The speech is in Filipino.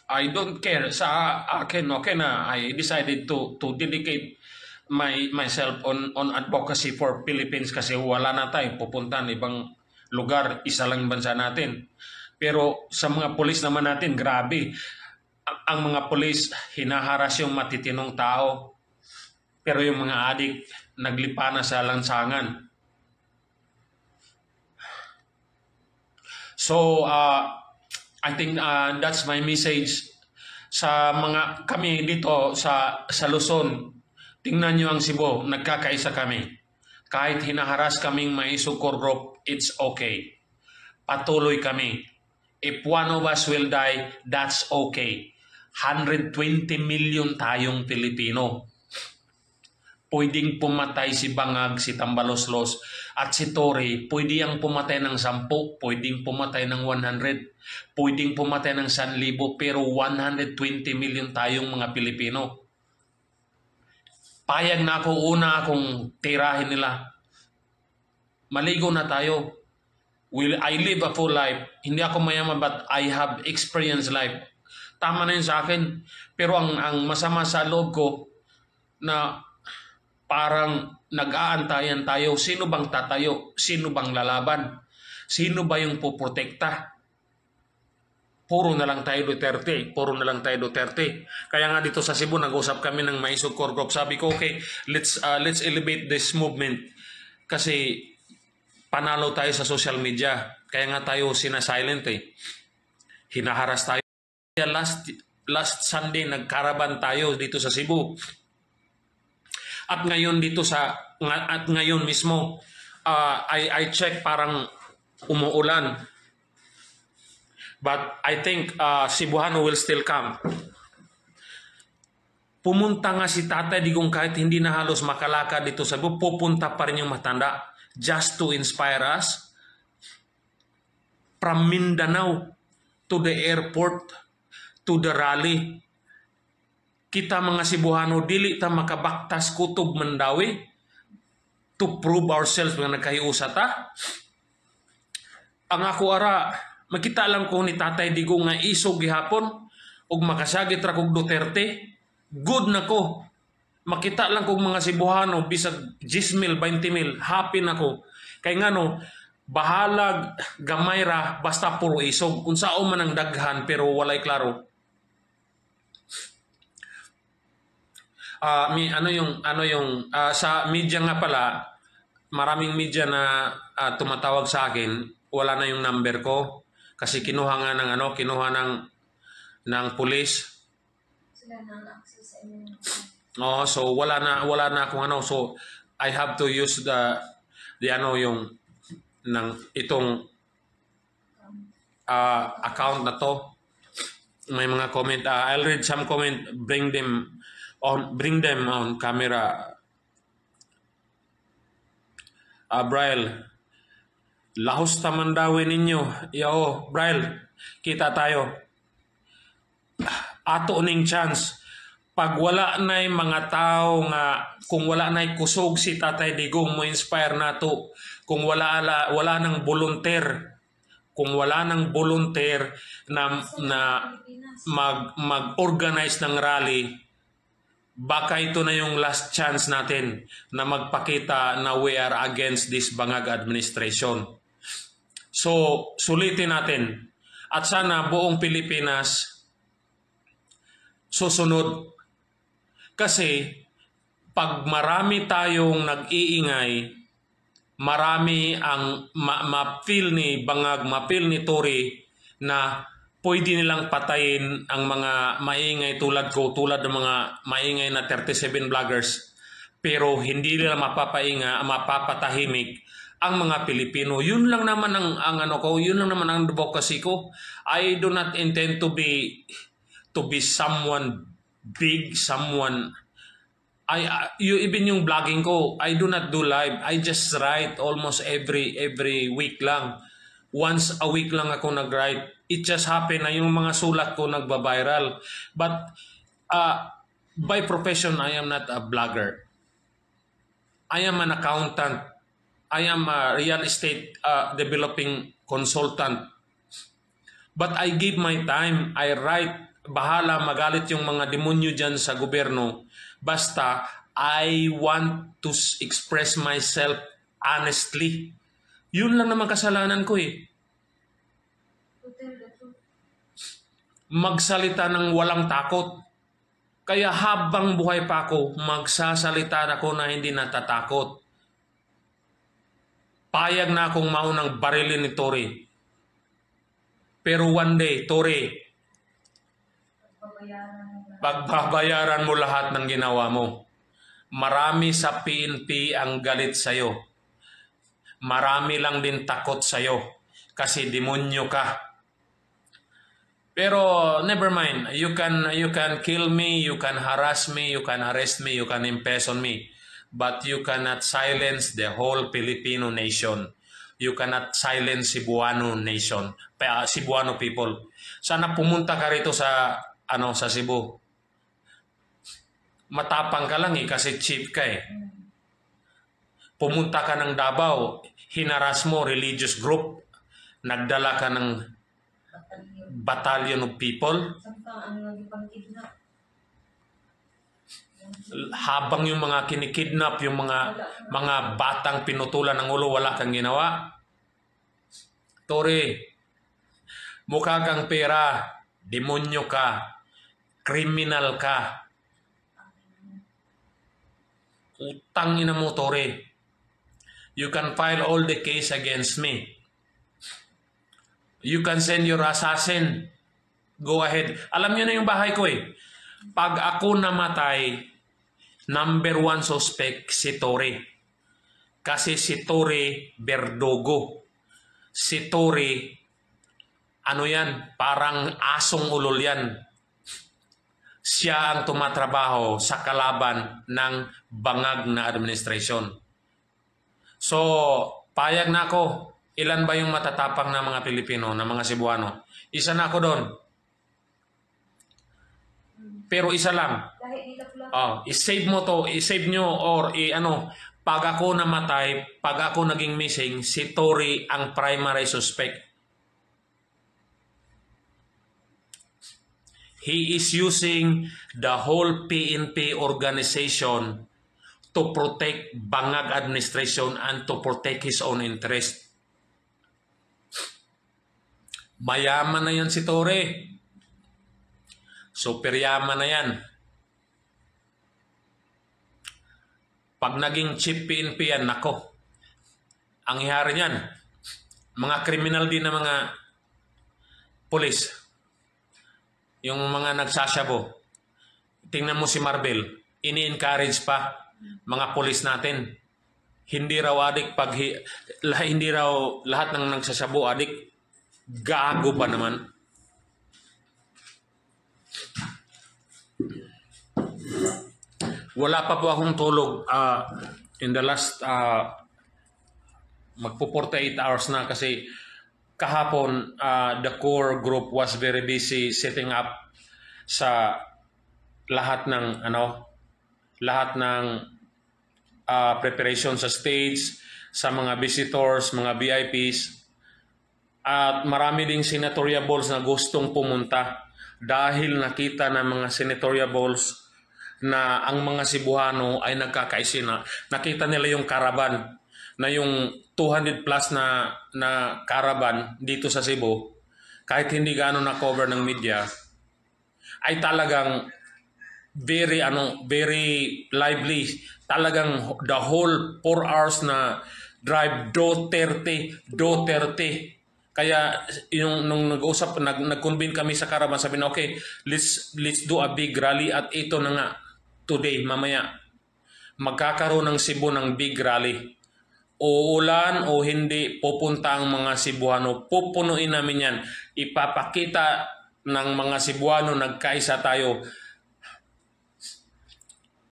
I don't care sa akin, okay na. I decided to dedicate myself on advocacy for Philippines kasi wala na tayong pupuntahan ibang lugar, isa lang bansa natin. Pero sa mga pulis naman natin, grabe. Ang mga pulis, hinaharas yung matitinong tao. Pero yung mga adik, naglipa na sa lansangan. So, I think that's my message sa mga kami dito sa Luzon. Tingnan nyo ang Cebu, nagkakaisa kami. Kahit hinaharas kaming maisukor group, it's okay. Patuloy kami. If one of us will die, that's okay. 120 million tayong Pilipino. Pwedeng pumatay si Bangag, si Tambaloslos, at si Tory. Pwede ang pumatay ng 10, pwedeng pumatay ng 100, pwedeng pumatay ng 1,000, pero 120 million tayong mga Pilipino. Payag na ako, una akong tirahin nila. Maligo na tayo. I live a full life. Hindi ako mayaman, but I have experienced life. Tama na yun sa akin. Pero ang masama sa loob ko, na parang nag-aantayan tayo, sino bang tatayo? Sino bang lalaban? Sino ba yung puprotekta? Puro na lang tayo Duterte. Puro na lang tayo Duterte. Kaya nga dito sa Cebu, nag-usap kami ng Maisugkor Group. Sabi ko, okay, let's elevate this movement. Kasi panalo tayo sa social media. Kaya nga tayo sinasilent eh. Hinaharas tayo. Last Sunday, nagkaraban tayo dito sa Cebu. At ngayon dito at ngayon mismo, I check parang umuulan. But I think Cebuano will still come. Pumunta nga si Tatay Digong kahit hindi na halos makalakad dito sa Cebu, pupunta pa rin yung matanda just to inspire us. From Mindanao to the airport, to the rally, kita mga Cebuano, dili ta makabaktas kutob Mandawi to prove ourselves nga nagkahiusa ta. Ang ako ara, makita lang ko ni Tatay Digong nga isog gihapon ug makasagit ra kog Duterte, good na ko. Makita lang kog mga Cebuano bisag 10,000, 20,000, happy na ko. Kay ngano, bahalag gamay ra basta puro isog. Unsao man ang daghan pero walay klaro. Sa media nga pala, maraming media na tumatawag sa akin, wala na yung number ko kasi kinuha nga ng ng pulis. Sila nang access sa inyo. Oh, so wala na akong so I have to use yung ng itong account na to. May mga comment, I'll read some comment, bring them on camera. Braille, lahos tamandawin ninyo. Yo, Braille, kita tayo. Ato ning chance. Pag wala na'y mga tao nga, kung wala na'y kusog si Tatay Digong mo inspire nato, kung wala nang volunteer, kung wala nang volunteer na mag-organize ng rally, baka ito na yung last chance natin na magpakita na we are against this Bangag administration. So, sulitin natin. At sana buong Pilipinas susunod. Kasi pag marami tayong nag-iingay, marami ang ma-feel ni Bangag, ma-feel ni Tory na pwede nilang patayin ang mga maingay tulad ko, tulad ng mga maingay na 37 vloggers. Pero hindi nila mapapatahimik ang mga Pilipino. Yun lang naman yun lang naman ang advocacy ko. I do not intend to be someone big, someone even yung vlogging ko, I do not do live. I just write almost every week lang. Once a week lang ako nag-write. It just happened na yung mga sulat ko nagba-viral. But by profession, I am not a blogger. I am an accountant. I am a real estate developing consultant. But I give my time. I write bahala magalit yung mga demonyo dyan sa gobyerno. Basta, I want to express myself honestly. Yun lang naman kasalanan ko eh. To tell the truth. Magsalita ng walang takot. Kaya habang buhay pa ako, magsasalita ako na hindi natatakot. Payag na akong maunang barilin ni Tory. Pero one day, Tory, pagbabayaran mo lahat ng ginawa mo. Marami sa PNP ang galit sa'yo. Marami lang din takot sa'yo. Kasi demonyo ka. Pero never mind, you can kill me, you can harass me, you can arrest me, you can imprison me, but you cannot silence the whole Filipino nation. You cannot silence Cebuano nation, Cebuano people. Sana pumunta ka rito sa sa Cebu. Matapang ka lang eh kasi cheap ka eh. Pumunta ka ng Davao, hinaras mo religious group, nagdala ka ng battalion of people. Habang yung mga kinikidnap, yung mga batang pinutulan ng ulo, wala kang ginawa. Tory, mukha kang pera, demonyo ka, criminal ka. Utang ina mo, Tory. You can file all the case against me. You can send your assassin. Go ahead. Alam niyo na yung bahay ko eh. Pag ako namatay, number 1 suspect si Tory. Kasi si Tory Berdogo. Si Tory, ano yan, parang asong ulol yan. Siya ang tumatrabaho sa kalaban ng bangag na administration. So, payag na ako. Ilan ba yung matatapang na mga Pilipino, na mga Cebuano? Isa na ako doon. Pero isa lang. I-save mo to, i-save nyo, or pag ako namatay, pag ako naging missing, si Tory ang primary suspect. He is using the whole PNP organization to protect bangag administration and to protect his own interest. Mayaman na yan si Tory. Super yaman na yan. Pag naging chief PNP yan, nako. Ang ihari niyan, mga kriminal din na mga pulis. Yung mga nagsasabo. Tingnan mo si Marvel, ini-encourage pa mga pulis natin. Hindi raw adik hindi raw lahat ng nagsasabo adik. Gago pa naman. Wala pa po akong tulog in the last magpo 48 hours na kasi kahapon the core group was very busy setting up sa lahat ng preparation sa stage, sa mga visitors, mga VIPs. At marami ding senatoriables na gustong pumunta dahil nakita ng mga senatoriables na ang mga Cebuano ay nagkakaisina. Nakita nila yung caravan, na yung 200 plus na caravan dito sa Cebu, kahit hindi gaano na cover ng media, ay talagang very lively. Talagang the whole 4 hours na drive, Duterte. Kaya yung nung nag-usap, nag-convene kami sa caravan, sabi na okay, let's do a big rally at ito na nga today, mamaya magkakaroon ng Cebu ng big rally. Uulan o hindi, pupunta ang mga Cebuano, pupunuin namin yan. Ipapakita ng mga Cebuano, nagkaisa tayo.